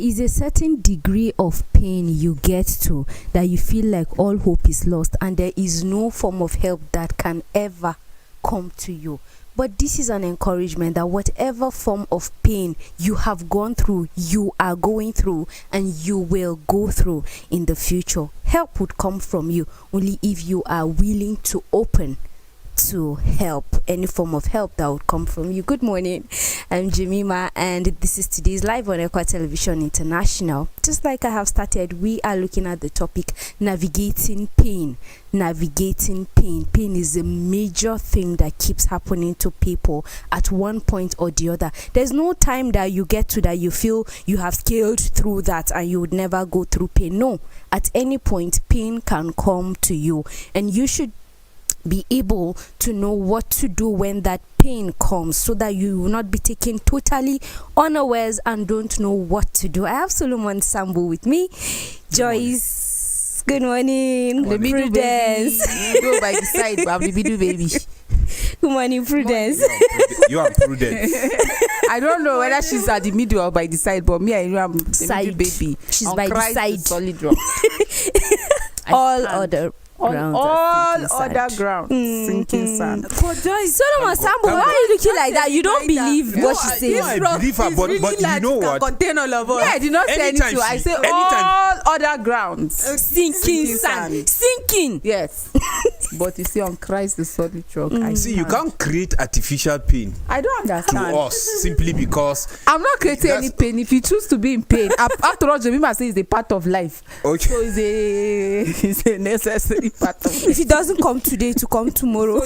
is a certain degree of pain you get to that you feel like all hope is lost and there is no form of help that can ever come to you. But this is an encouragement that whatever form of pain you have gone through, you are going through, and you will go through in the future. Help would come from you only if you are willing to open to help, any form of help that would come from you. Good morning, I'm Jemima, and this is today's live on Ekwa Television International. Just like I have started, we are looking at the topic navigating pain. Navigating pain. Pain is a major thing that keeps happening to people at one point or the other. There's no time that you get to that you feel you have scaled through that and you would never go through pain. No, at any point pain can come to you, and you should be able to know what to do when that pain comes so that you will not be taken totally unawares and don't know what to do. I have Solomon Sambo with me. Joyce, good morning. The middle Prudence. baby. Go by the side, but I'm the middle baby. Good morning, Prudence. You are Prudence. I don't know whether she's at the middle or by the side, but me, I know I'm the Side. middle baby. She's On by the Christ, side. solid rock. All other On grounds all are sinking sand. other grounds, sinking sand. Solomon Sambo, why are you looking like that? You don't believe what she says. No, I believe her, but you know what? Contain all of us. Yeah, I did not say Anytime anything. I she- say anytime- all other grounds. Sinking sand. Sinking. Yes. But you see, on Christ, the solid rock. I See, you stand. can't create artificial pain I don't to understand. us simply because. I'm not creating any That's- pain. If you choose to be in pain, after all, Jemima says it's a part of life. Okay. So it's a necessary part of If life. it doesn't come today, to come tomorrow.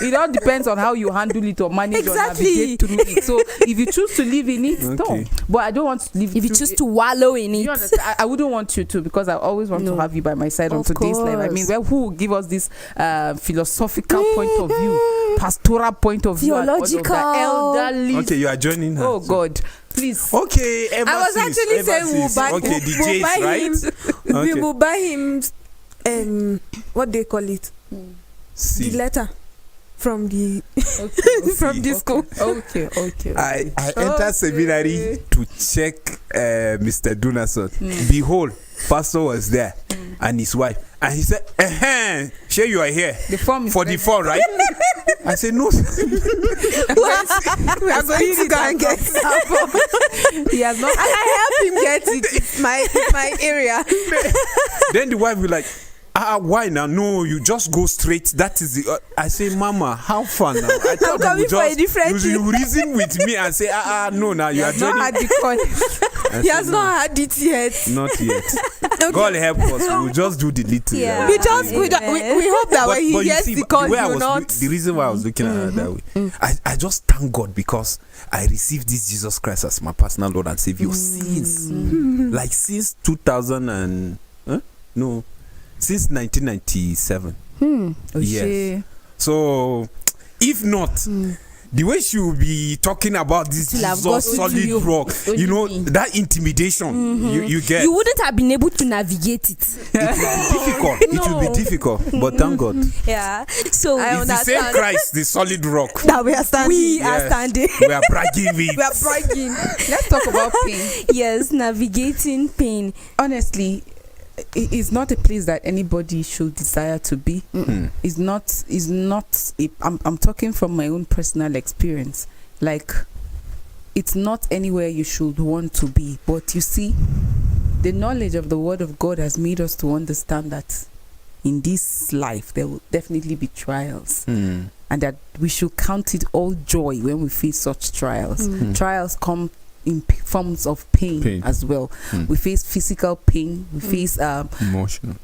It all depends on how you handle it or manage Exactly. or navigate through it. So if you choose to live in it, Okay. no. But I don't want to live. If you through choose it. to wallow in You it. understand? I wouldn't want you to, because I always want No. to have you by my side on Of today's life. I mean, course. who will give us this philosophical point of view, pastoral point of view, and all of that, Theological. elderly. Okay, you are joining her. Oh God, please. Okay, I was actually saying we'll buy, okay, the we'll J's, buy right? him. We Okay. will buy him. What they call it? See, The letter from the Okay. from the school. Okay. I entered seminary to check Mr. Dunason. Behold, pastor was there and his wife, and he said, sure you are here The form is for the fall, right? I said no. We are going to go and get some. He has not. And I help him get it. It's my area. Then the wife will like, why now? No, you just go straight. That is the. I say, Mama, how far now? I thought you coming would for a just different you reason with me and say, no, now you are Not joining. had the call. I He say, has "No, not had it yet. not yet. God help us. We'll just do the little. Yeah. We just we hope that when he you gets see, the call, way I he will was not. the reason why I was looking at her that way, I just thank God because I received this Jesus Christ as my personal Lord and Savior since 2000 and since 1997. Yes. So if not, the way she will be talking about this Will have Jesus gotten to solid you. rock, you know, Only me. that intimidation you get. You wouldn't have been able to navigate it. It will be difficult, but thank God. Yeah. So I It's the same understand. Christ, the solid rock. That we are standing. we are Yes. standing. We are bragging with. We are bragging. Let's talk about pain. Yes, navigating pain. Honestly, it's not a place that anybody should desire to be. It's not. I'm talking from my own personal experience. Like, it's not anywhere you should want to be. But you see, the knowledge of the Word of God has made us to understand that in this life there will definitely be trials, and that we should count it all joy when we face such trials. Trials come in forms of pain as well. We face physical pain, we face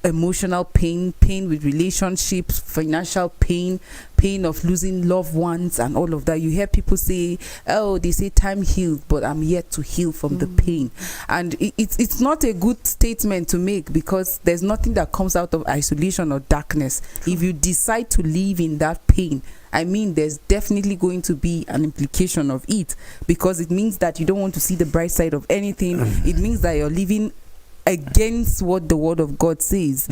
emotional pain, pain with relationships, financial pain, pain of losing loved ones, and all of that. You hear people say, oh, they say time heals, but I'm yet to heal from the pain. And it's not a good statement to make, because there's nothing that comes out of isolation or darkness. If you decide to live in that pain, I mean, there's definitely going to be an implication of it, because it means that you don't want to see the bright side of anything. It means that you're living against what the word of God says,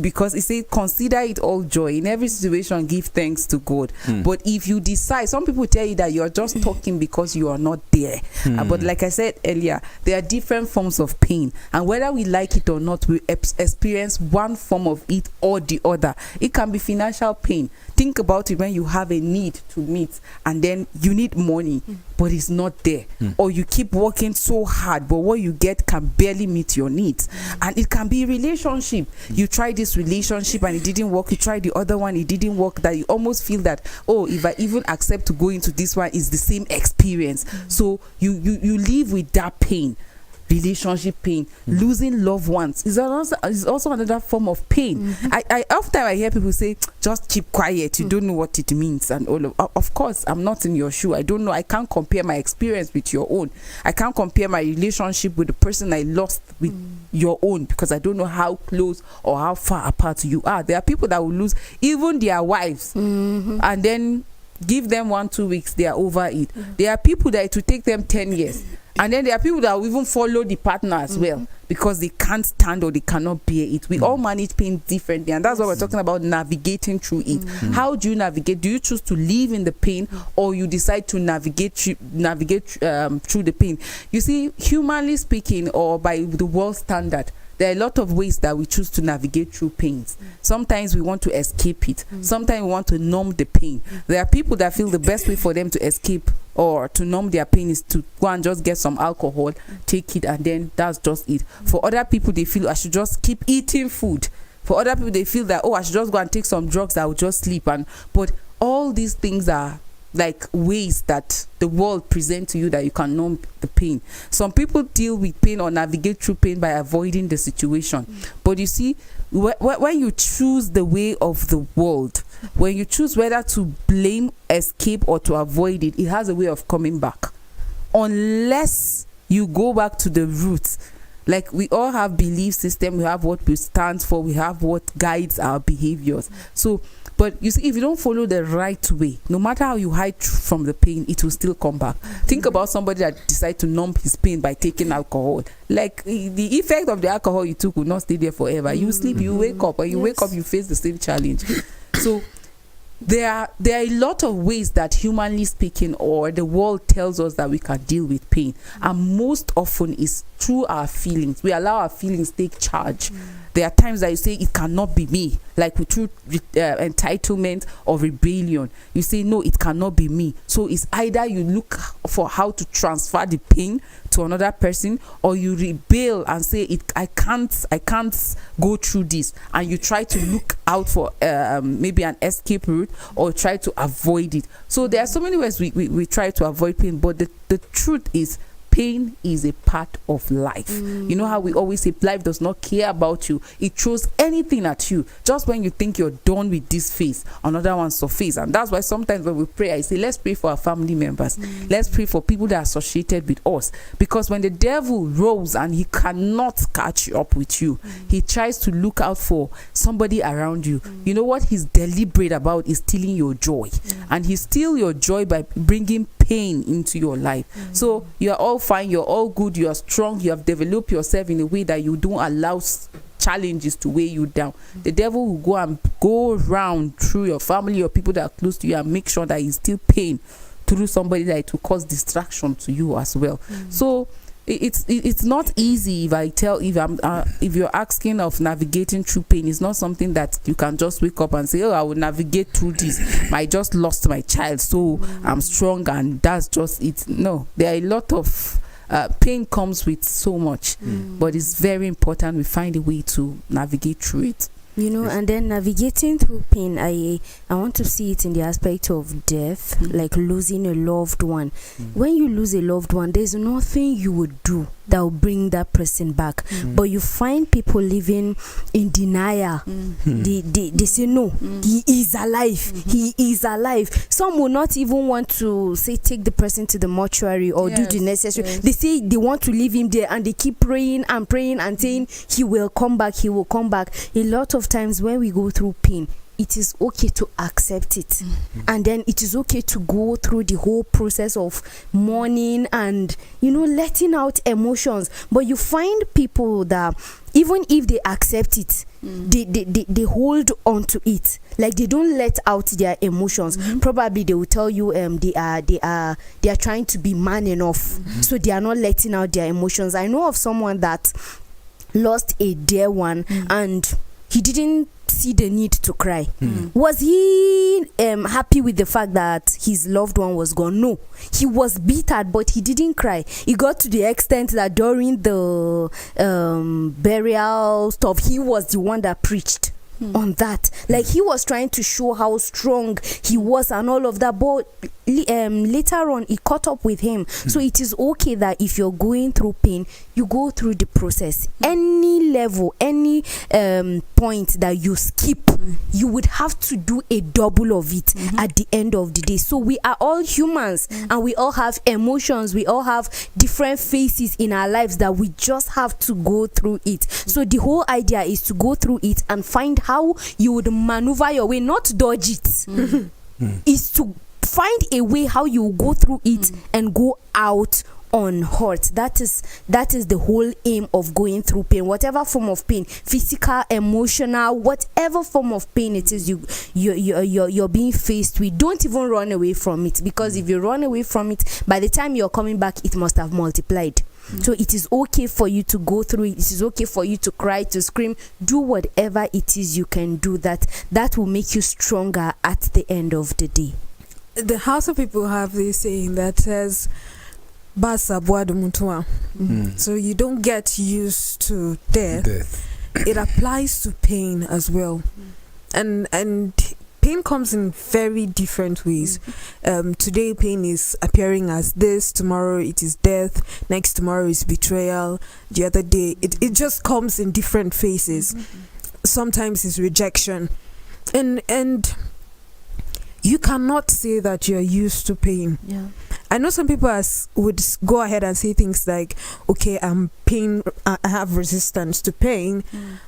because it says consider it all joy in every situation, give thanks to God. But if you decide, some people tell you that you're just talking because you are not there, but like I said earlier, there are different forms of pain, and whether we like it or not, we experience one form of it or the other. It can be financial pain. Think about it when you have a need to meet and then you need money but it's not there, or you keep working so hard but what you get can barely meet your needs. And it can be relationship. You try this relationship and it didn't work, you try the other one, it didn't work, that you almost feel that, oh, if I even accept to go into this one, it's the same experience. So you live with that pain. Relationship pain, losing loved ones is also another form of pain. I often I hear people say, just keep quiet, you don't know what it means, and all of course I'm not in your shoe, I don't know, I can't compare my experience with your own, I can't compare my relationship with the person I lost with your own, because I don't know how close or how far apart you are. There are people that will lose even their wives and then give them 1-2 weeks, they are over it. There are people that it will take them 10 years. And then there are people that will even follow the partner as well, because they can't stand or they cannot bear it. We all manage pain differently, and that's what we're talking about, navigating through it. How do you navigate? Do you choose to live in the pain, or you decide to navigate through the pain? You see, humanly speaking, or by the world standard, there are a lot of ways that we choose to navigate through pains. Sometimes we want to escape it. Sometimes we want to numb the pain. There are people that feel the best way for them to escape or to numb their pain is to go and just get some alcohol, take it, and then that's just it. For other people, they feel I should just keep eating food. For other people, they feel that, oh, I should just go and take some drugs, I will just sleep. But all these things are like ways that the world present to you that you can numb the pain. Some people deal with pain or navigate through pain by avoiding the situation. But you see, when you choose the way of the world, when you choose whether to blame, escape, or to avoid it, it has a way of coming back. Unless you go back to the roots. Like, we all have belief system, we have what we stand for, we have what guides our behaviors. So, but you see, if you don't follow the right way, no matter how you hide from the pain, it will still come back. Think about somebody that decides to numb his pain by taking alcohol. Like, the effect of the alcohol you took will not stay there forever. You sleep, you wake up, and you wake up, you face the same challenge. So there are a lot of ways that, humanly speaking, or the world tells us that we can deal with pain, and most often is through our feelings. We allow our feelings take charge. There are times that you say it cannot be me, like through entitlement or rebellion. You say no, it cannot be me. So it's either you look for how to transfer the pain to another person, or you rebel and say I can't go through this, and you try to look out for maybe an escape route, or try to avoid it. So there are so many ways we try to avoid pain, but the truth is, pain is a part of life. You know how we always say life does not care about you. It throws anything at you. Just when you think you're done with this phase, another one surfaces. And that's why sometimes when we pray, I say, let's pray for our family members. Let's pray for people that are associated with us. Because when the devil rolls and he cannot catch up with you, he tries to look out for somebody around you. You know what he's deliberate about is stealing your joy. And he steals your joy by bringing pain into your life. So you're all fine, you're all good, you're strong, you have developed yourself in a way that you don't allow challenges to weigh you down. The devil will go around through your family or people that are close to you and make sure that you still pain through somebody that it will cause distraction to you as well. So it's not easy. If you're asking of navigating through pain, it's not something that you can just wake up and say, oh, I will navigate through this. I just lost my child, so I'm strong, and that's just it. No, there are a lot of pain comes with so much, but it's very important we find a way to navigate through it. You know, and then navigating through pain, I want to see it in the aspect of death, like losing a loved one. When you lose a loved one, there's nothing you would do that will bring that person back. But you find people living in denial. They say, no, he is alive. He is alive. Some will not even want to say take the person to the mortuary or do the necessary. They say they want to leave him there, and they keep praying and saying he will come back, he will come back. A lot of times when we go through pain, it is okay to accept it. And then it is okay to go through the whole process of mourning and, you know, letting out emotions. But you find people that even if they accept it, they hold on to it. Like they don't let out their emotions. Probably they will tell you they are trying to be man enough. So they are not letting out their emotions. I know of someone that lost a dear one and he didn't see the need to cry. Was he happy with the fact that his loved one was gone? No, he was bitter, but he didn't cry. It got to the extent that during the burial stuff, he was the one that preached on that. Like he was trying to show how strong he was and all of that, but later on it caught up with him. So it is okay that if you're going through pain, you go through the process. Any level, any point that you skip, you would have to do a double of it at the end of the day. So we are all humans and we all have emotions, we all have different phases in our lives that we just have to go through it. So the whole idea is to go through it and find how you would maneuver your way, not dodge it. Is to find a way how you go through it and go out unhurt. That is the whole aim of going through pain, whatever form of pain, physical, emotional, whatever form of pain it is you're being faced with. Don't even run away from it, because if you run away from it, by the time you're coming back, it must have multiplied. So it is okay for you to go through it. It is okay for you to cry, to scream, do whatever it is you can do. That will make you stronger at the end of the day. The Hausa people have this saying that says, "Basa bwadu mutua." So you don't get used to death. It applies to pain as well, and pain comes in very different ways. Today pain is appearing as this, tomorrow it is death, next tomorrow is betrayal, the other day it just comes in different phases. Sometimes it's rejection, and you cannot say that you're used to pain. I know some people would go ahead and say things like, okay, I have resistance to pain,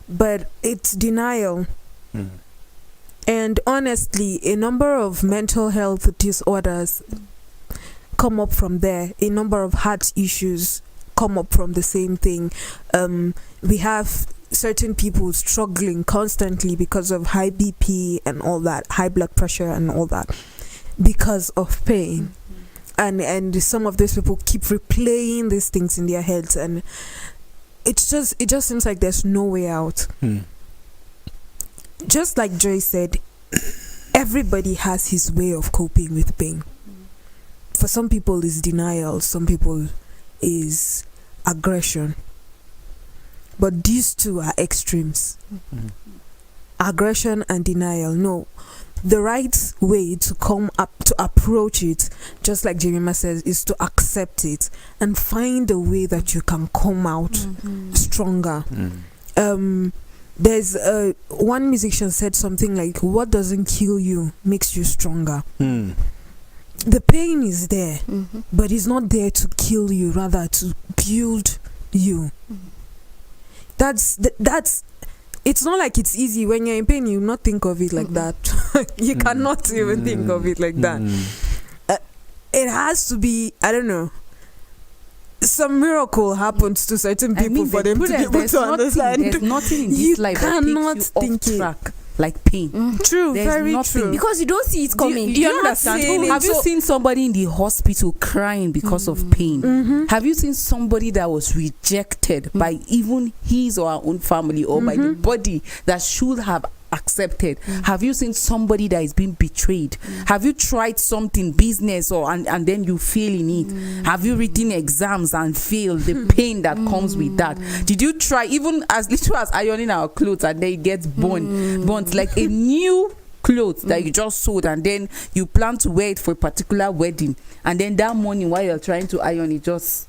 but it's denial. And honestly, a number of mental health disorders come up from there. A number of heart issues come up from the same thing. We have certain people struggling constantly because of high BP and all that, high blood pressure and all that, because of pain. And some of these people keep replaying these things in their heads, and it just seems like there's no way out. Just like Joy said, everybody has his way of coping with pain. For some people it's denial, some people is aggression. But these two are extremes. Aggression and denial. No. The right way to come up to approach it, just like Jeremiah says, is to accept it and find a way that you can come out stronger. There's one musician said something like, what doesn't kill you makes you stronger. The pain is there, but it's not there to kill you, rather to build you. That's it's not like it's easy. When you're in pain, you not think of it like that. You cannot even think of it like that. It has to be, I don't know, some miracle happens to certain people for them to be able to understand. There's nothing in this life that takes you off track like pain. True, There's very nothing. true. Because you don't see it coming. You You're not understand? seeing it. Have you seen somebody in the hospital crying because of pain? Have you seen somebody that was rejected by even his or her own family or by the body that should have accepted? Have you seen somebody that is being betrayed? Have you tried something, business, or and then you fail in it? Have you written exams and failed? The pain that comes with that. Did you try even as little as ironing our clothes and then it gets burnt like a new clothes that you just sewed, and then you plan to wear it for a particular wedding, and then that morning while you're trying to iron it just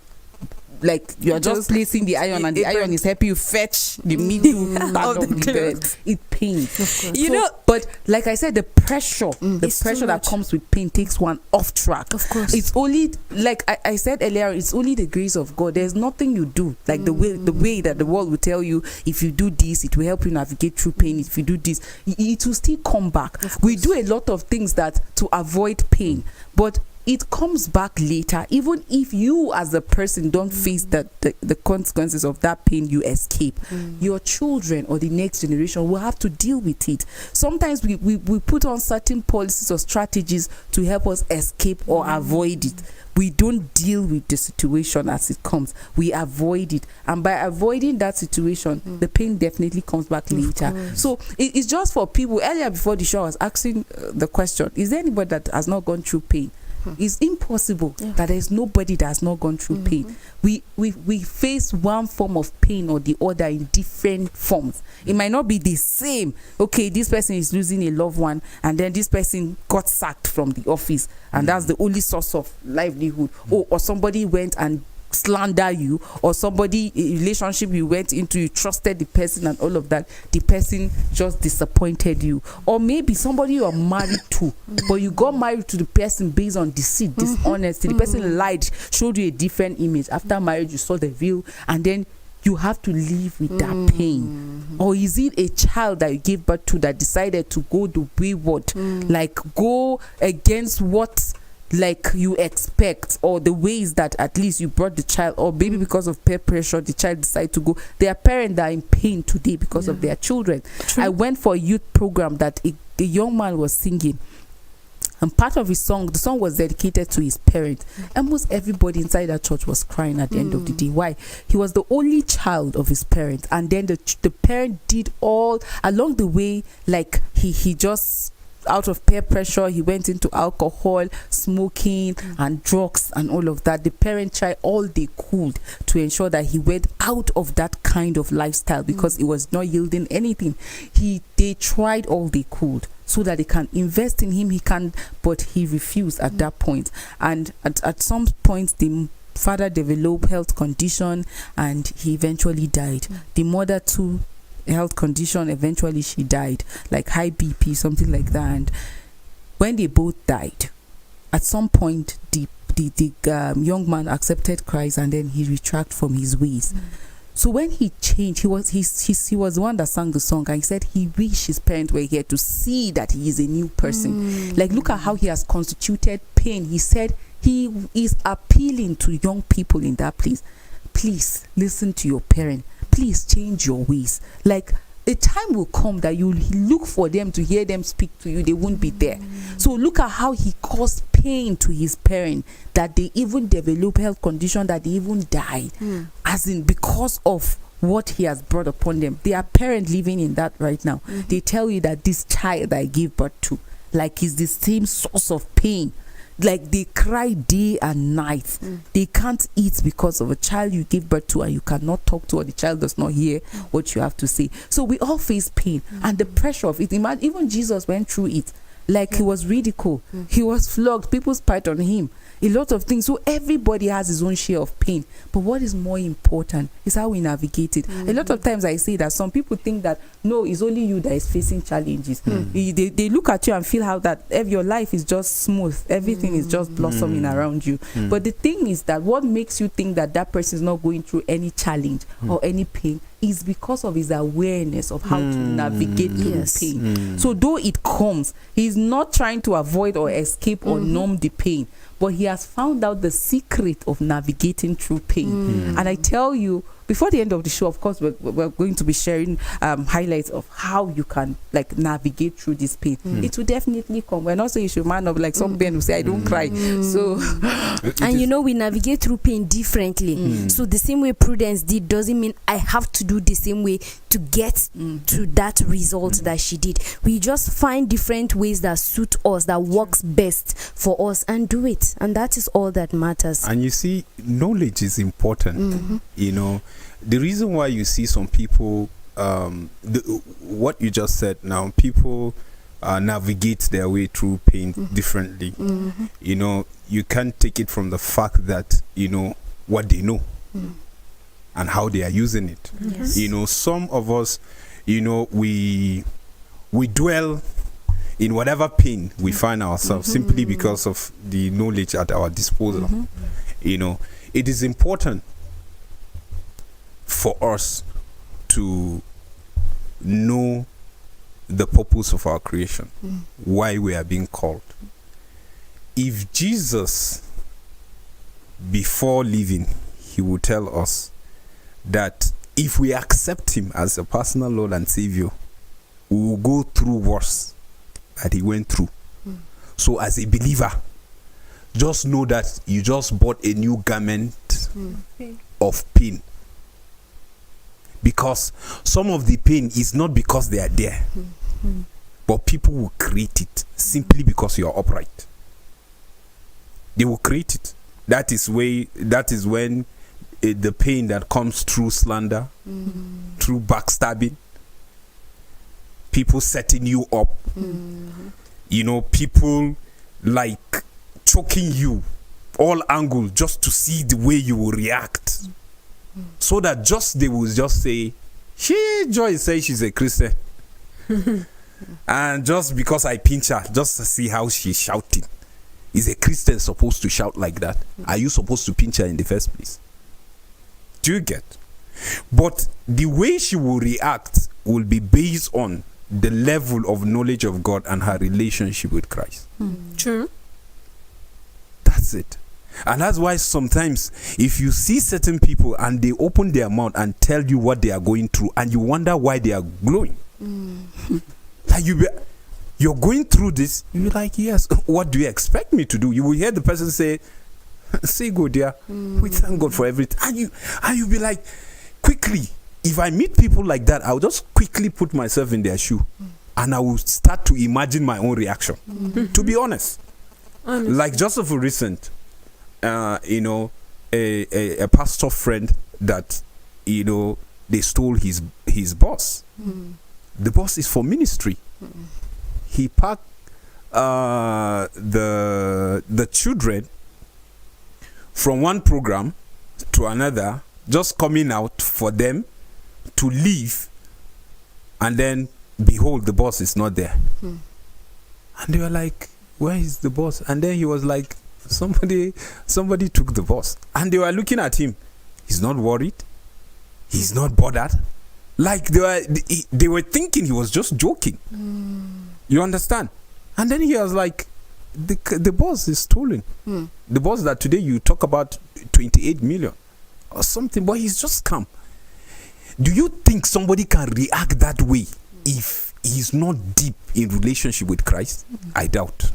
like you are just placing the iron, and the iron is helping you fetch the middle part of the bed. It pains. You know, but like I said, the pressure that comes with pain takes one off track. Of course. It's only, like I said earlier, it's only the grace of God. There's nothing you do, like the way that the world will tell you, if you do this, it will help you navigate through pain. If you do this, it will still come back. We do a lot of things that to avoid pain, but it comes back later. Even if you as a person don't face the consequences of that pain you escape, your children or the next generation will have to deal with it. Sometimes we put on certain policies or strategies to help us escape or avoid it. We don't deal with the situation as it comes. We avoid it. And by avoiding that situation, the pain definitely comes back later. So it's just for people. Earlier before the show, I was asking the question, is there anybody that has not gone through pain? It's impossible that there is nobody that has not gone through pain. We face one form of pain or the other in different forms. It might not be the same. Okay, this person is losing a loved one, and then this person got sacked from the office, and that's the only source of livelihood. Or somebody went and slander you, or somebody, a relationship you went into, you trusted the person and all of that, the person just disappointed you. Or maybe somebody you are married to, but you got married to the person based on deceit, dishonesty. The person lied, showed you a different image. After marriage, you saw the real, and then you have to live with that pain. Or is it a child that you gave birth to that decided to go the wayward, like go against what like you expect, or the ways that at least you brought the child, or maybe because of peer pressure the child decided to go. There are parents that are in pain today because of their children. I went for a youth program that a young man was singing, and part of the song was dedicated to his parents. Almost everybody inside that church was crying at the end of the day. Why? He was the only child of his parents, and then the parent did all along the way, like he just, out of peer pressure, he went into alcohol, smoking, and drugs and all of that. The parents tried all they could to ensure that he went out of that kind of lifestyle, because it was not yielding anything. They tried all they could so that they can invest in him. But he refused at that point. And at some point, the father developed health condition, and he eventually died. The mother too, health condition, eventually she died, like high BP, something like that. And when they both died, at some point the young man accepted Christ, and then he retracted from his ways. So when he changed, he was the one that sang the song, and he said he wished his parents were here to see that he is a new person. Like, look at how he has constituted pain. He said he is appealing to young people in that place. Please listen to your parent. Please change your ways. Like, a time will come that you look for them to hear them speak to you. They won't be there. So look at how he caused pain to his parents, that they even develop health condition, that they even died, as in because of what he has brought upon them. They are parents living in that right now. They tell you that this child I gave birth to, like, is the same source of pain. Like, they cry day and night. They can't eat because of a child you give birth to, and you cannot talk to, or the child does not hear what you have to say. So we all face pain and the pressure of it. Even Jesus went through it. Like, he was ridiculed, he was flogged, people spat on him, a lot of things. So everybody has his own share of pain, but what is more important is how we navigate it. A lot of times I say that some people think that no, it's only you that is facing challenges. They look at you and feel how that your life is just smooth, everything is just blossoming around you. But the thing is that what makes you think that that person is not going through any challenge or any pain is because of his awareness of how to navigate through pain. So though it comes, he's not trying to avoid or escape or numb the pain, but he has found out the secret of navigating through pain. And I tell you, before the end of the show, of course, we're going to be sharing highlights of how you can, like, navigate through this pain. It will definitely come. We're not saying you should man up, like some men who say, I don't cry. So, and you know, we navigate through pain differently. So the same way Prudence did doesn't mean I have to do the same way to get to that result that she did. We just find different ways that suit us, that works best for us, and do it. And that is all that matters. And you see, knowledge is important. You know, the reason why you see some people, what you just said now, people navigate their way through pain differently. You know, you can't take it from the fact that, you know, what they know. and how they are using it. Yes. You know, some of us, you know, we dwell in whatever pain we find ourselves simply because of the knowledge at our disposal. You know, it is important for us to know the purpose of our creation, why we are being called. If Jesus, before leaving, he would tell us that if we accept him as a personal Lord and Savior, we will go through worse that he went through. So as a believer, just know that you just bought a new garment of pain. Because some of the pain is not because they are there, but people will create it simply because you are upright. They will create it. That is when the pain that comes through slander, through backstabbing, people setting you up, you know, people like choking you all angles just to see the way you will react, so that they will just say, Joy says she's a Christian, and just because I pinch her, just to see how she's shouting. Is a Christian supposed to shout like that? Are you supposed to pinch her in the first place? Do you get? But the way she will react will be based on the level of knowledge of God and her relationship with Christ. True. That's it. And that's why sometimes if you see certain people and they open their mouth and tell you what they are going through, and you wonder why they are glowing, like you're going through this, you're like, yes, what do you expect me to do? You will hear the person say go there, we thank God for everything, and you be like, quickly, if I meet people like that, I'll just quickly put myself in their shoe, and I will start to imagine my own reaction. To be honest, like just of a recent, you know, a pastor friend that, you know, they stole his boss. The boss is for ministry. He packed the children from one program to another, just coming out for them to leave, and then behold, the boss is not there. And they were like, where is the boss? And then he was like, somebody took the boss. And they were looking at him. He's not worried. He's not bothered. Like they were thinking he was just joking. You understand? And then he was like, the boss is stolen. The boss that today you talk about 28 million or something, but he's just calm. Do you think somebody can react that way if he's not deep in relationship with Christ? I doubt.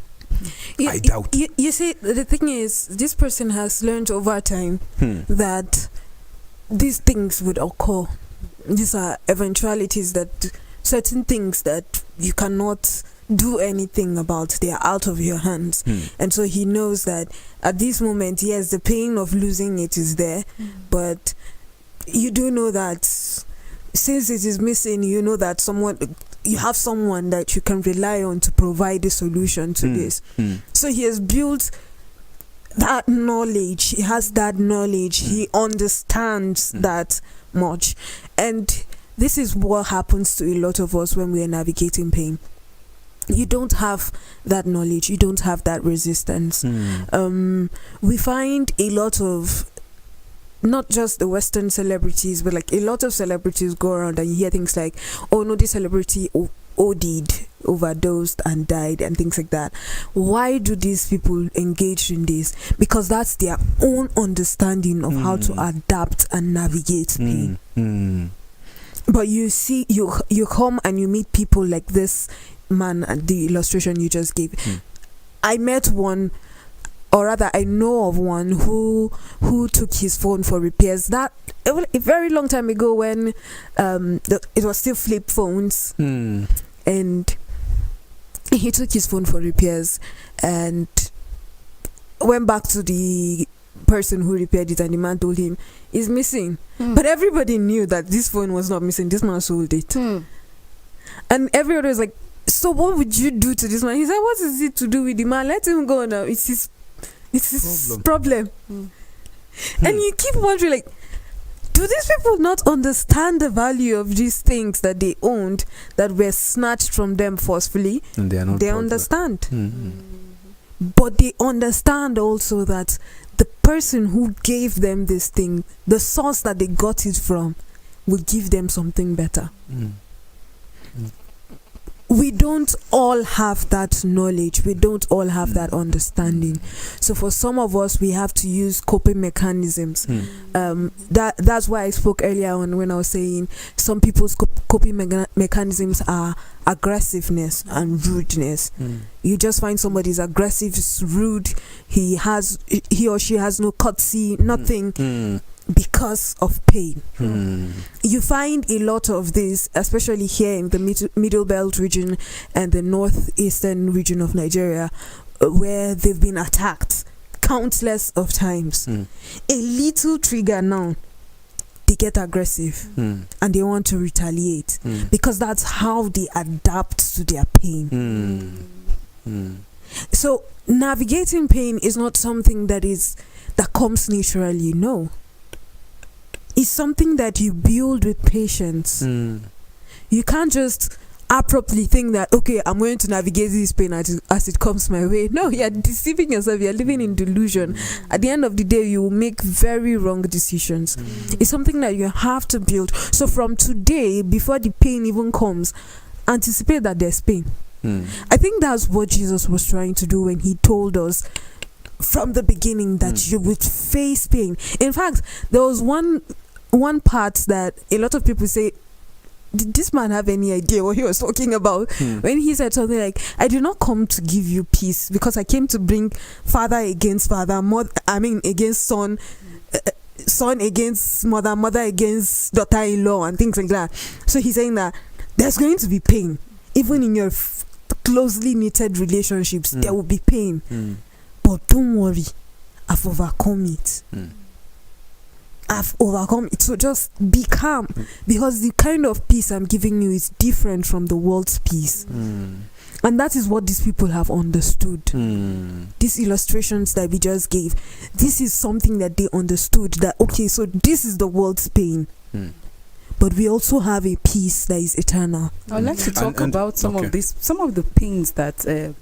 I doubt. You see, the thing is, this person has learned over time that these things would occur. These are eventualities, that certain things that you cannot do anything about, they are out of your hands. And so he knows that at this moment, yes, the pain of losing it is there, but you do know that since it is missing, you know that you have someone that you can rely on to provide a solution to this. So he has built that knowledge. He has that knowledge. He understands that much. And this is what happens to a lot of us when we are navigating pain. You don't have that knowledge. You don't have that resistance. We find a lot of, not just the Western celebrities, but like a lot of celebrities go around and you hear things like, oh no, this celebrity OD'd, overdosed and died, and things like that. Why do these people engage in this? Because that's their own understanding of how to adapt and navigate pain. But you see, you come and you meet people like this man at the illustration you just gave. I met one, or rather I know of one who took his phone for repairs. That a very long time ago, when it was still flip phones, and he took his phone for repairs and went back to the person who repaired it, and the man told him it's missing. But everybody knew that this phone was not missing. This man sold it. And everybody was like, so what would you do to this man? He said, what is it to do with the man? Let him go now. It's his problem. And you keep wondering, like, Do these people not understand the value of these things that they owned that were snatched from them forcefully? And they are not. They bothered. understand. Mm-hmm. But they understand also that the person who gave them this thing, the source that they got it from, will give them something better. Mm. We don't all have that knowledge. We don't all have that understanding. So for some of us, we have to use coping mechanisms. That's why I spoke earlier on when I was saying some people's coping mechanisms are aggressiveness and rudeness. You just find somebody's aggressive, rude. He or she has no courtesy, nothing. Because of pain. You find a lot of this, especially here in the Middle Belt region and the northeastern region of Nigeria, where they've been attacked countless of times. A little trigger now, they get aggressive and they want to retaliate because that's how they adapt to their pain. So navigating pain is not something that comes naturally, no. It's something that you build with patience. You can't just abruptly think that, okay, I'm going to navigate this pain as it comes my way. No, you're deceiving yourself. You're living in delusion. At the end of the day, you will make very wrong decisions. It's something that you have to build. So from today, before the pain even comes, anticipate that there's pain. I think that's what Jesus was trying to do when he told us from the beginning that you would face pain. In fact, there was one part that a lot of people say, did this man have any idea what he was talking about? When he said something like, I did not come to give you peace because I came to bring father against father, against son, son against mother, mother against daughter-in-law and things like that. So he's saying that there's going to be pain. Even in your closely knitted relationships, there will be pain. But don't worry, I've overcome it. I've overcome it. So just be calm, because the kind of peace I'm giving you is different from the world's peace. And that is what these people have understood. These illustrations that we just gave, this is something that they understood, that okay, so this is the world's pain. But we also have a peace that is eternal. I'd like to talk about some of the pains that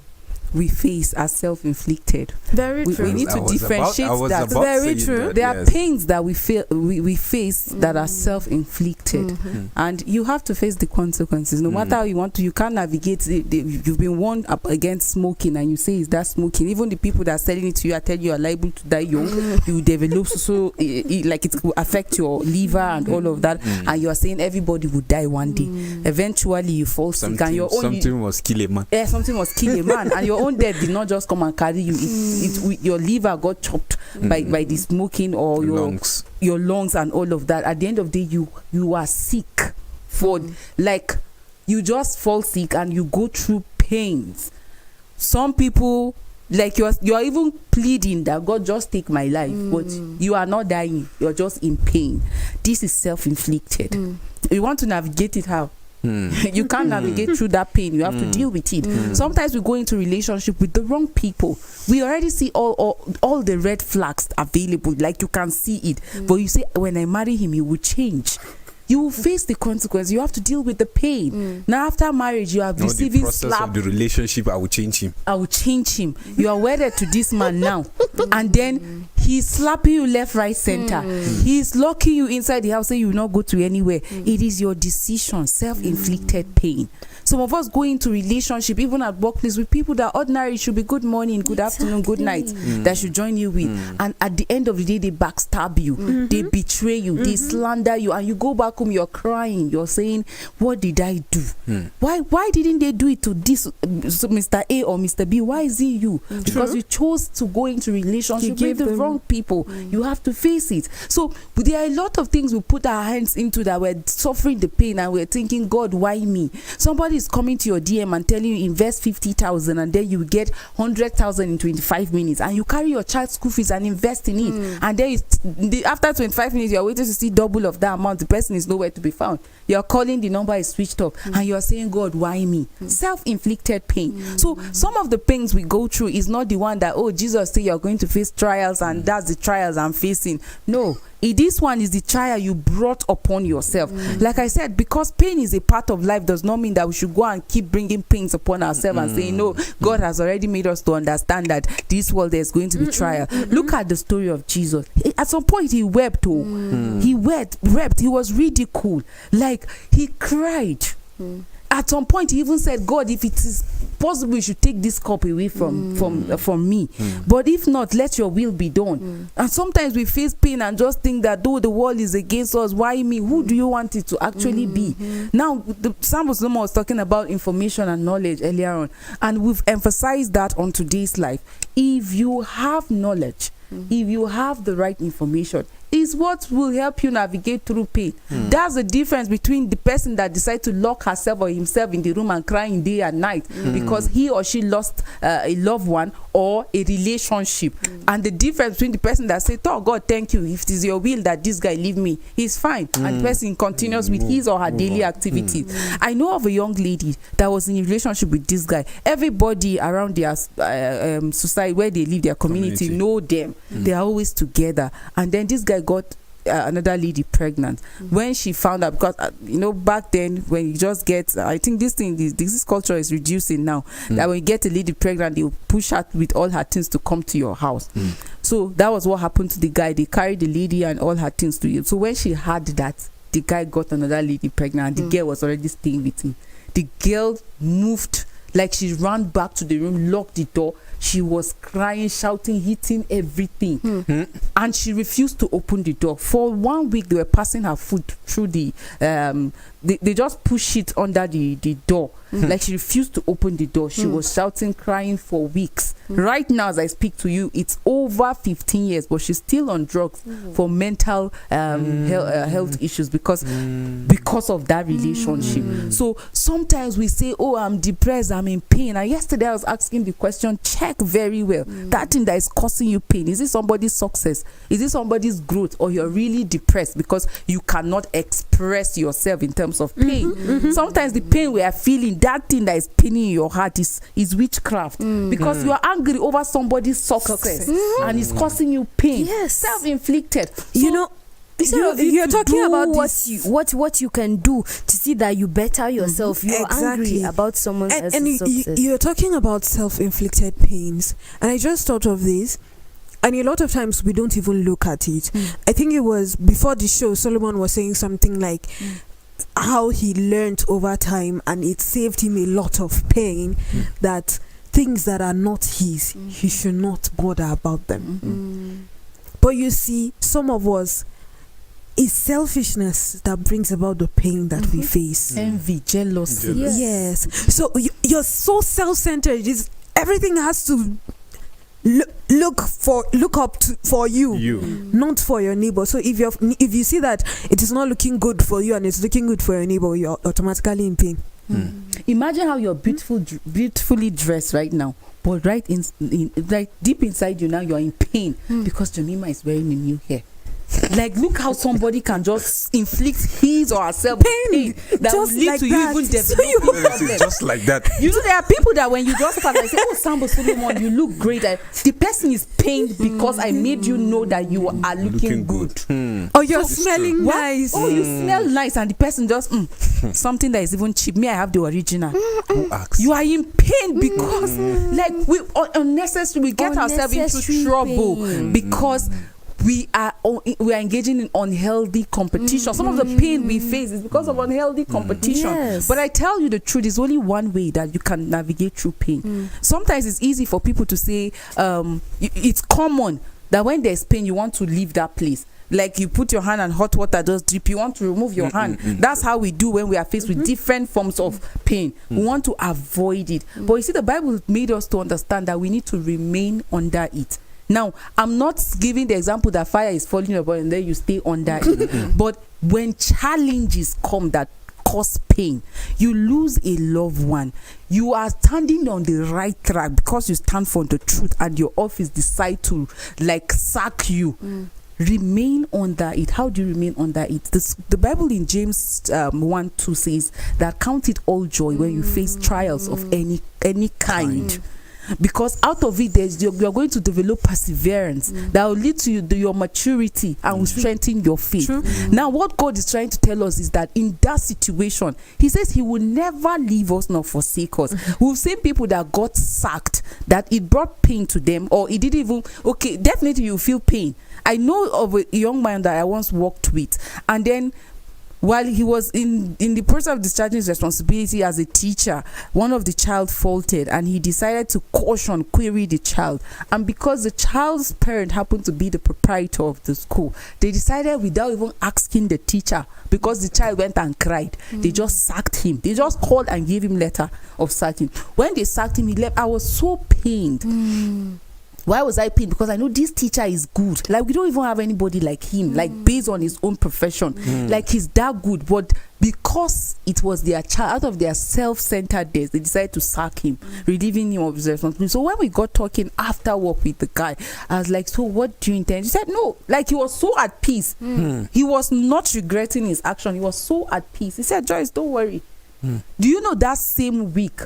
we face are self-inflicted. Very true. We need to differentiate that. Very true. There are pains that we face that are self-inflicted, and you have to face the consequences. No matter how you want to, you can't navigate. You've been warned up against smoking, and you say, "Is that smoking?" Even the people that are selling it to you, I tell you are liable to die young. You develop like it will affect your liver and all of that, and you are saying everybody will die one day. Eventually, you fall sick, and something must kill a man. Yeah, something must kill a man, and your own death did not just come and carry you. Your liver got chopped by the smoking or your lungs and all of that. At the end of the day, you are sick for like you just fall sick and you go through pains. Some people, like you are even pleading that God just take my life, but you are not dying. You're just in pain. This is self-inflicted. You want to navigate it how? You can't navigate through that pain. You have to deal with it. Sometimes we go into relationship with the wrong people. We already see all the red flags available, like you can see it, but you say, when I marry him, he will change. You will face the consequence. You have to deal with the pain. Now after marriage, you are receiving the process slap of the relationship. I will change him. You are wedded to this man now, and then he's slapping you left, right, center. He's locking you inside the house, saying you will not go to anywhere. It is your decision, self-inflicted pain. Some of us go into relationship, even at workplace, with people that ordinarily should be good morning, good afternoon, good night, that should join you with. And at the end of the day, they backstab you, they betray you, they slander you, and you go back home, you're crying, you're saying, what did I do? Why didn't they do it to this Mr. A or Mr. B? Why is it you? Because you chose to go into relationship with the wrong people. You have to face it. So there are a lot of things we put our hands into that we're suffering the pain, and we're thinking, God, why me? Somebody is coming to your DM and telling you invest 50,000 and then you get 100,000 in 25 minutes, and you carry your child's school fees and invest in it, and then after 25 minutes you're waiting to see double of that amount. The person is is nowhere to be found. You're calling, the number is switched off, and you're saying, God, why me? Self-inflicted pain. So some of the pains we go through is not the one that, oh, Jesus said you're going to face trials, and that's the trials I'm facing. No, this one is the trial you brought upon yourself. Like I said, because pain is a part of life does not mean that we should go and keep bringing pains upon ourselves and saying, no, God has already made us to understand that this world there's going to be trial. Look at the story of Jesus. At some point he wept. He wept. He was ridiculed. Like he cried. At some point he even said, God, if it is possible, you should take this cup away from me. But if not, let your will be done. And sometimes we face pain and just think that though the world is against us, why me? Who do you want it to actually be? Now, Sambo Solomon was talking about information and knowledge earlier on, and we've emphasized that on today's life. If you have knowledge, if you have the right information, is what will help you navigate through pain. That's the difference between the person that decides to lock herself or himself in the room and crying day and night because he or she lost a loved one or a relationship, and the difference between the person that says, oh God, thank you, if it is your will that this guy leave me, he's fine, and the person continues with his or her daily activities. I know of a young lady that was in a relationship with this guy. Everybody around their society where they live, their community know them. They are always together, and then this guy got another lady pregnant. When she found out, because back then when you just get, I think this culture is reducing now, that when you get a lady pregnant, they will push her with all her things to come to your house. So that was what happened to the guy. They carried the lady and all her things to him. So when she had that, the guy got another lady pregnant, and the girl was already staying with him. The girl moved, like she ran back to the room, locked the door. She was crying, shouting, hitting everything. And she refused to open the door. For 1 week, they were passing her food through the... They just pushed it under the door. Like she refused to open the door. She was shouting, crying for weeks. Right now, as I speak to you, it's over 15 years, but she's still on drugs for mental health issues because of that relationship. So sometimes we say, oh, I'm depressed, I'm in pain. And yesterday I was asking the question, check very well. That thing that is causing you pain, is it somebody's success? Is it somebody's growth? Or you're really depressed because you cannot express yourself in terms of pain? Sometimes the pain we are feeling, that thing that is paining your heart is witchcraft, because you are angry over somebody's success and it's causing you pain. Yes. Self-inflicted. So, you're talking about what you can do to see that you better yourself. You're angry about someone else's success. You're talking about self-inflicted pains, and I just thought of this. And a lot of times we don't even look at it. I think it was before the show, Solomon was saying something like how he learned over time, and it saved him a lot of pain, that things that are not his, he should not bother about them. But you see, some of us, it's selfishness that brings about the pain that we face. Envy, jealousy. Yes. So you're so self-centered. Everything has to look up to, for you, not for your neighbor. So if you see that it is not looking good for you and it's looking good for your neighbor, you're automatically in pain. Imagine how you're beautifully dressed right now, but right deep inside you now, you're in pain because Jemima is wearing a new hair. Like, look how somebody can just inflict his or herself pain that will lead like to you even developing just like that. There are people that when you just start, I say, oh, Sambo Solomon, you look great. The person is pained because I made you know that you are looking good. Oh, you're smelling nice. Oh, you smell nice, and the person just something that is even cheap. Me, I have the original. Who asks? You are in pain because like we get ourselves into trouble because we are engaging in unhealthy competition. Some of the pain we face is because of unhealthy competition. Yes. But I tell you the truth, there's only one way that you can navigate through pain. Sometimes it's easy for people to say, it's common that when there's pain, you want to leave that place. Like you put your hand and hot water just drip, you want to remove your hand. That's how we do when we are faced with different forms of pain. We want to avoid it. But you see, the Bible made us to understand that we need to remain under it. Now, I'm not giving the example that fire is falling upon and then you stay under it. But when challenges come that cause pain, you lose a loved one, you are standing on the right track because you stand for the truth, and your office decide to like sack you. remain under it. How do you remain under it? The Bible in James 1:2 says that count it all joy when you face trials of any kind. Because out of it, you're going to develop perseverance that will lead to your maturity and will strengthen your faith. Now, what God is trying to tell us is that in that situation, He says He will never leave us nor forsake us. We've seen people that got sacked, that it brought pain to them, or it didn't even. Okay, definitely you feel pain. I know of a young man that I once worked with, and then while he was in the process of discharging his responsibility as a teacher, one of the child faulted, and he decided to query the child. And because the child's parent happened to be the proprietor of the school, they decided, without even asking the teacher, because the child went and cried, they just sacked him. They just called and gave him letter of sacking. When they sacked him, he left. I was so pained. Why was I pained? Because I know this teacher is good. Like, we don't even have anybody like him, like based on his own profession. Like, he's that good. But because it was their child, out of their self-centeredness, they decided to sack him, relieving him of his responsibility. So when we got talking after work with the guy, I was like, so what do you intend? He said, no. Like, he was so at peace. He was not regretting his action. He was so at peace. He said, Joyce, don't worry. Do you know that same week,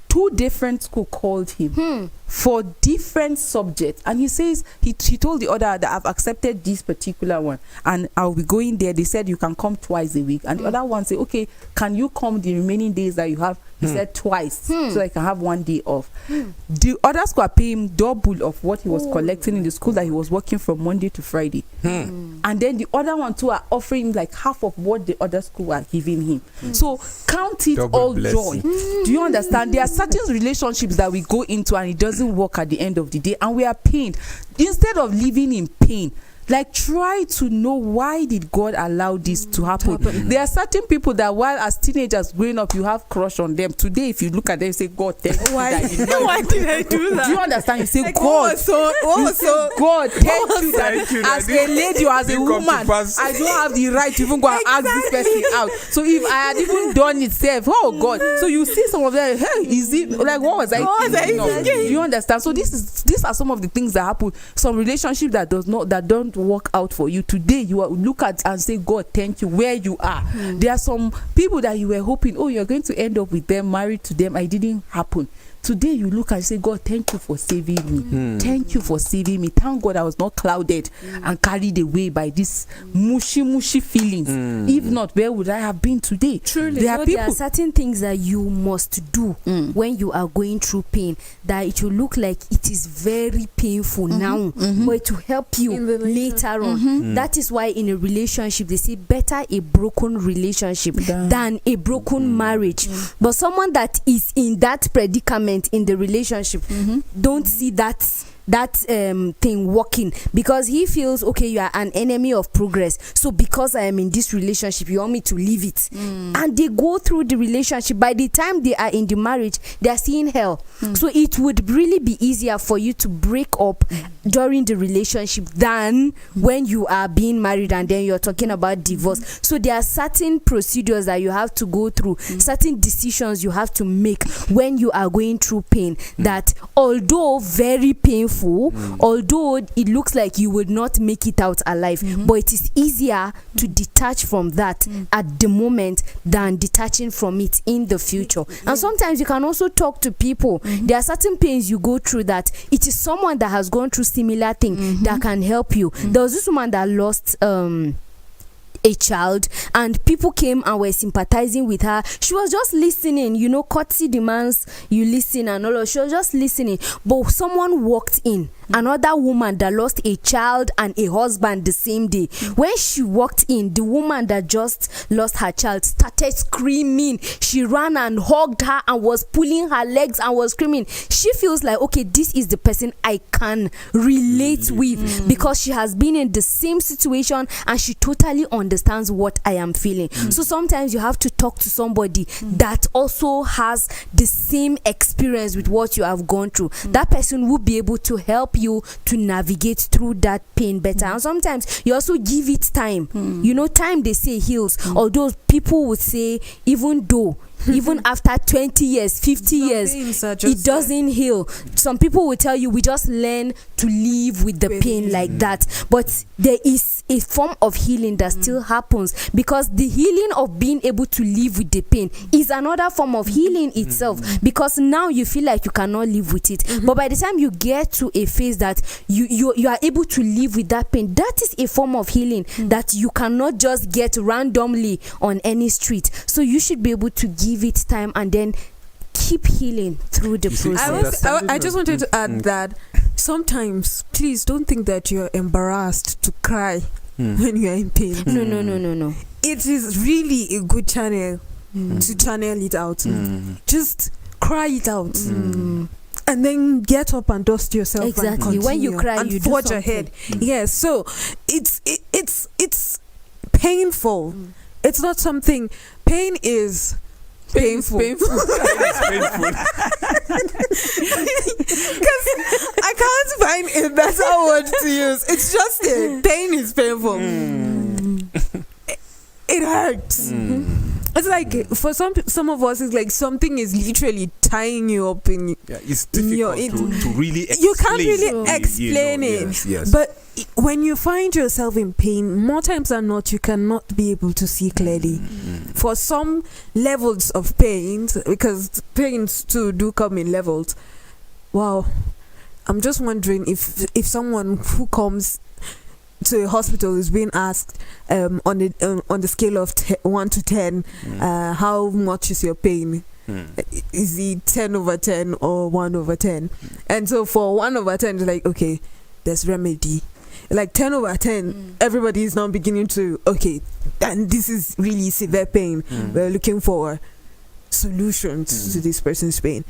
2 different schools called him for different subjects, and he says he told the other that I've accepted this particular one and I'll be going there. They said you can come twice a week, and the other one said, okay, can you come the remaining days that you have? He said twice, so I can have 1 day off. The other school are paying double of what he was collecting in the school that he was working from Monday to Friday, and then the other one too are offering like half of what the other school are giving him. So count it Double all blessing. joy. Do you understand? There are certain relationships that we go into and it doesn't work at the end of the day, and we are pained. Instead of living in pain, like, try to know, why did God allow this to happen? There are certain people that while as teenagers growing up, you have crush on them. Today, if you look at them, you say, God, thank you. Why? That you know. Why did I do that? Do you understand? You say, Like, God, God, thank you Thank you that that as a lady or as a didn't come to woman, pass. I don't have the right to even go and ask this person out. So if I had even done it self, oh God. So you see some of them, hey, is it like, what was I thinking of? Do you understand? So these are some of the things that happen. Some relationship that don't work out for you. Today you look at and say, God, thank you where you are. There are some people that you were hoping, oh, you're going to end up with them, married to them. It didn't happen. Today you look and say, God, thank you for saving me. Thank you for saving me. Thank God I was not clouded and carried away by these mushy feelings. If not, where would I have been today? Truly, there are certain things that you must do when you are going through pain, that it will look like it is very painful now, but to help you later on. That is why in a relationship they say better a broken relationship than a broken marriage. But someone that is in that predicament in the relationship don't see that thing working, because he feels, okay, you are an enemy of progress, so because I am in this relationship you want me to leave it. And they go through the relationship. By the time they are in the marriage, they are seeing hell. So it would really be easier for you to break up during the relationship than when you are being married and then you're talking about divorce. So there are certain procedures that you have to go through, certain decisions you have to make when you are going through pain, that although very painful, although it looks like you would not make it out alive, but it is easier to detach from that at the moment than detaching from it in the future. And sometimes you can also talk to people. There are certain pains you go through that it is someone that has gone through similar thing that can help you. There was this woman that lost a child, and people came and were sympathizing with her. She was just listening, courtesy demands you listen and all of. She was just listening, but someone walked in, another woman that lost a child and a husband the same day. When she walked in, the woman that just lost her child started screaming. She ran and hugged her and was pulling her legs and was screaming. She feels like, okay, this is the person I can relate with, because she has been in the same situation and she totally understands what I am feeling. So sometimes you have to talk to somebody that also has the same experience with what you have gone through. That person will be able to help you to navigate through that pain better. And sometimes you also give it time. Time, they say, heals. Although people would say, even though even after 20 years, 50 years, it doesn't heal. Some people will tell you we just learn to live with the pain like that. But there is a form of healing that still happens, because the healing of being able to live with the pain is another form of healing itself, because now you feel like you cannot live with it. But by the time you get to a phase that you are able to live with that pain, that is a form of healing that you cannot just get randomly on any street. So you should be able to give it time and then keep healing through the process. I just wanted to add that sometimes, please don't think that you're embarrassed to cry when you're in pain. No. It is really a good channel to channel it out. Just cry it out. And then get up and dust yourself. Exactly. And continue when you cry, and you forge do ahead. Yes. So it's painful. It's not something. Pain is painful. Painful. Because I can't find a better word to use. It's just it. Pain is painful. It hurts. It's like for some of us, it's like something is literally tying you up in. Yeah, it's difficult to really explain. You can't really explain it. Yes. But when you find yourself in pain, more times than not, you cannot be able to see clearly. For some levels of pain, because pains too do come in levels. Wow, I'm just wondering if someone who comes to a hospital is being asked on the scale of 1 to 10, how much is your pain? Is it 10/10 or 1/10? And so for 1/10, it's like, okay, there's remedy. Like 10/10, everybody is now beginning to, okay, and this is really severe pain. We're looking for solutions to this person's pain.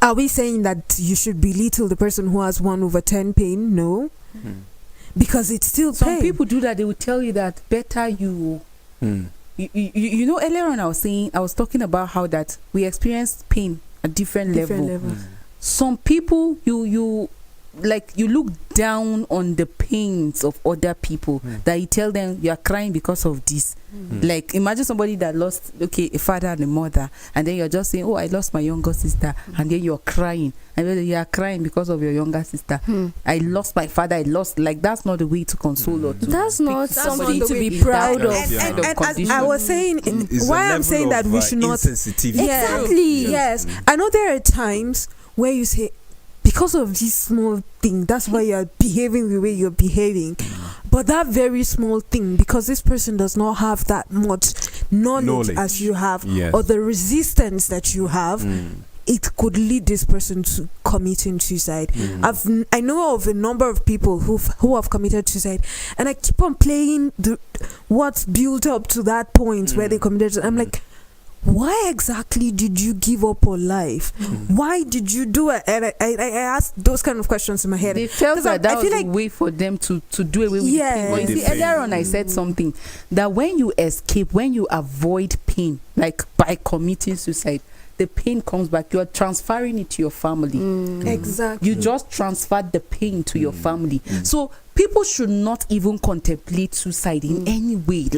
Are we saying that you should belittle the person who has 1/10 pain? No. Because it's still pain. Some people do that. They will tell you that better you know, earlier on I was talking about how that we experience pain at different levels. Some people you look down on the pains of other people, that you tell them you are crying because of this. Like imagine somebody that lost a father and a mother, and then you're just saying, oh, I lost my younger sister, and then you're crying, and then you are crying because of your younger sister. I lost my father, that's not the way to console or to that's not something to be proud of. And as I was saying, why I'm saying that we should not exactly. Yes, I know there are times where you say, because of this small thing, that's why you're behaving the way you're behaving. But that very small thing, because this person does not have that much knowledge as you have, or the resistance that you have, it could lead this person to committing suicide. I know of a number of people who have committed suicide, and I keep on playing what's built up to that point where they committed suicide. I'm like, why exactly did you give up on life? Why did you do it? And I asked those kind of questions in my head. They felt that was a way for them to do away with the pain. But you see, earlier on I said something, that when you escape, when you avoid pain, like by committing suicide, the pain comes back. You are transferring it to your family. Exactly. You just transferred the pain to your family. So people should not even contemplate suicide in any way,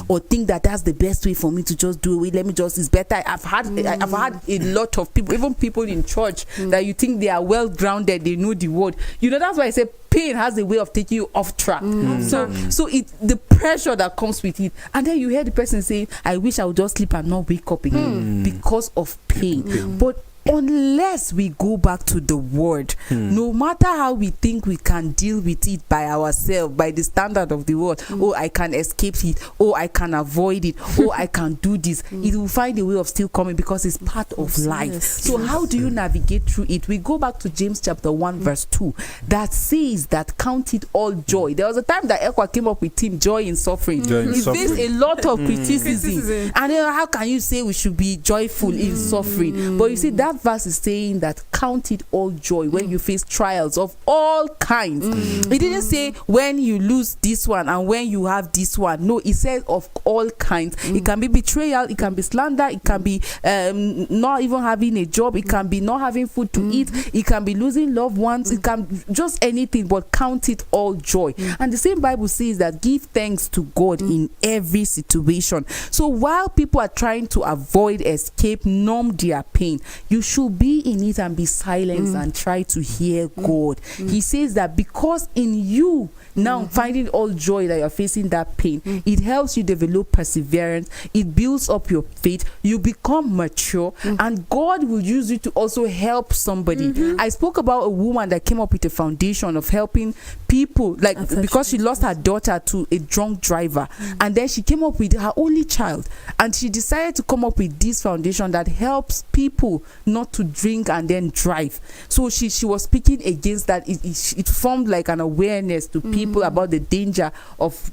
or think that that's the best way for me to just do it. Let me just, it's better. I've had a lot of people, even people in church, that you think they are well grounded, they know the word. You know, that's why I say pain has a way of taking you off track. So it's the pressure that comes with it, and then you hear the person saying, I wish I would just sleep and not wake up again because of pain. But unless we go back to the word, no matter how we think we can deal with it by ourselves, by the standard of the world, oh, I can escape it, oh, I can avoid it, oh, I can do this, it will find a way of still coming, because it's part of life. So how do you navigate through it? We go back to James chapter 1 verse 2 that says that count it all joy. There was a time that Ekwa came up with Team Joy in Suffering. He faced a lot of criticism. And then how can you say we should be joyful in suffering? But you see, that that verse is saying that count it all joy when you face trials of all kinds. It didn't say when you lose this one and when you have this one. No, it says of all kinds. It can be betrayal, it can be slander, it can be not even having a job, it can be not having food to eat, it can be losing loved ones, it can just anything, but count it all joy. And the same Bible says that give thanks to God in every situation. So while people are trying to avoid, escape, numb their pain, you should be in it and be silent and try to hear God. He says that because in you now finding all joy that you're facing that pain, it helps you develop perseverance, it builds up your faith, you become mature, and God will use you to also help somebody. I spoke about a woman that came up with a foundation of helping people, like because she lost her daughter to a drunk driver, and then she came up with her only child, and she decided to come up with this foundation that helps people not to drink and then drive. So she was speaking against that. It formed like an awareness to people about the danger of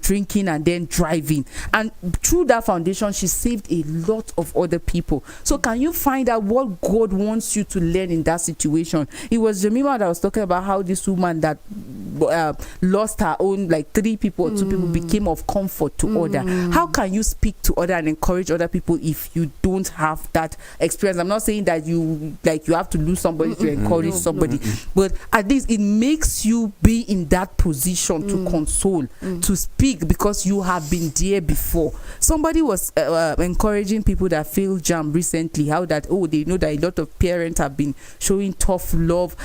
drinking and then driving, and through that foundation she saved a lot of other people. So can you find out what God wants you to learn in that situation? It was Jemima that was talking about how this woman that lost her own, like 3 people or 2 people, became of comfort to other. How can you speak to other and encourage other people if you don't have that experience? I'm not saying that you have to lose somebody to encourage somebody, but at least it makes you be in that position to console, to speak, because you have been there before. Somebody was encouraging people that failed JAMB recently, how that they know that a lot of parents have been showing tough love,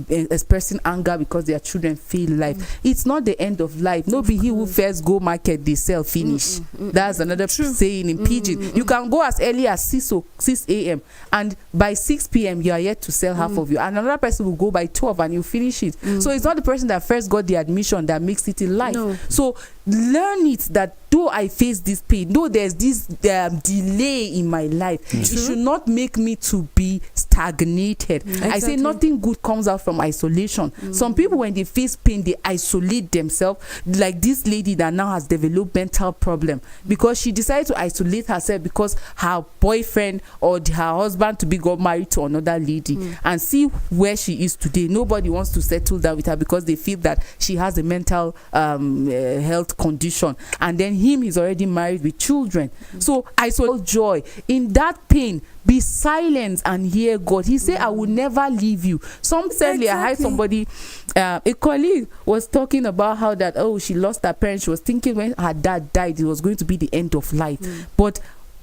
expressing anger because their children fail life. It's not the end of life. No be he who first go market they sell finish. That's another saying in Pidgin. You can go as early as 6 a.m. and by 6 p.m. you are yet to sell half of you, and another person will go by 12 and you finish it. So it's not the person that first got the admission that makes it in life. So learn it, that though I face this pain, though there's this delay in my life, it should not make me to be stagnated. I say nothing good comes out from isolation. Some people, when they face pain, they isolate themselves, like this lady that now has developed mental problem because she decided to isolate herself because her boyfriend or her husband to be got married to another lady, and see where she is today. Nobody wants to settle down with her because they feel that she has a mental health condition, and then him is already married with children. So isolate joy in that pain. Be silent and hear God. He said, I will never leave you. Recently, I heard somebody, a colleague was talking about how that, she lost her parents. She was thinking when her dad died, it was going to be the end of life. But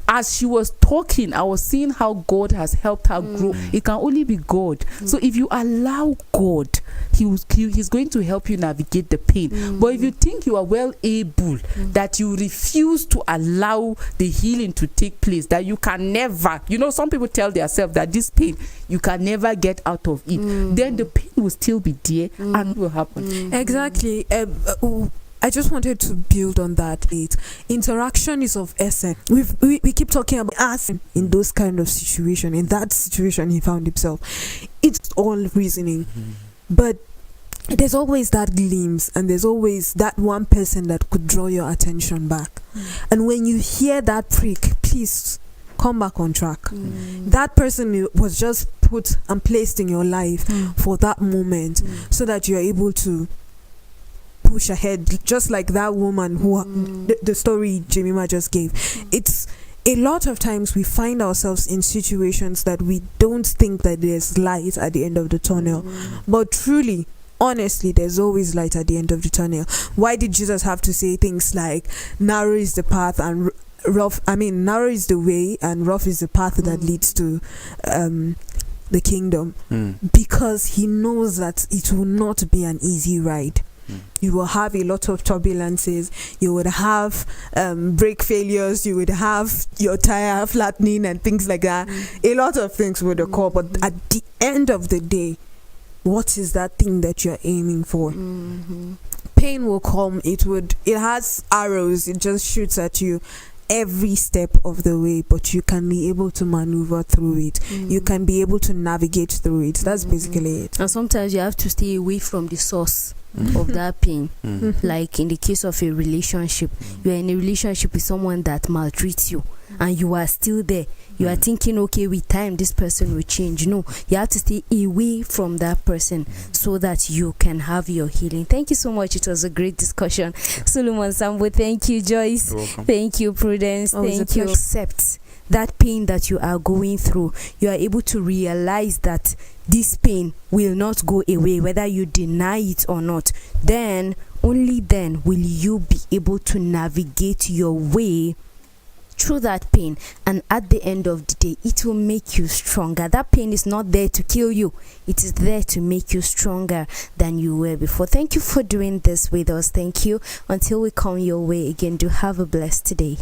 as she was talking, I was seeing how God has helped her grow. It can only be God. So if you allow God, he's going to help you navigate the pain. But if you think you are well able, that you refuse to allow the healing to take place, that you can never, some people tell themselves that this pain, you can never get out of it, then the pain will still be there and it will happen. Exactly. I just wanted to build on that. Interaction is of essence. We keep talking about us in those kind of situation. In that situation he found himself, it's all reasoning, but there's always that glimpse, and there's always that one person that could draw your attention back. And when you hear that prick, please come back on track. That person was just put and placed in your life for that moment, so that you're able to push ahead, just like that woman who the story Jemima just gave. It's a lot of times we find ourselves in situations that we don't think that there's light at the end of the tunnel, but truly, honestly, there's always light at the end of the tunnel. Why did Jesus have to say things like narrow is the path and narrow is the way and rough is the path that leads to the kingdom? Because he knows that it will not be an easy ride. You will have a lot of turbulences, you would have brake failures, you would have your tire flattening and things like that. A lot of things would occur, but at the end of the day, what is that thing that you're aiming for? Pain will come, it has arrows, it just shoots at you every step of the way, but you can be able to maneuver through it. You can be able to navigate through it. That's basically it. And sometimes you have to stay away from the source of that pain. Like in the case of a relationship, you're in a relationship with someone that maltreats you, and you are still there. You are thinking, okay, with time this person will change. No, you have to stay away from that person so that you can have your healing. Thank you so much. It was a great discussion. Solomon Sambo, thank you. Joyce, thank you. Prudence, thank you. Accept that pain that you are going through. You are able to realize that this pain will not go away, whether you deny it or not. Then, only then will you be able to navigate your way through that pain, and at the end of the day it will make you stronger. That pain is not there to kill you, it is there to make you stronger than you were before. Thank you for doing this with us. Thank you. Until we come your way again, do have a blessed day.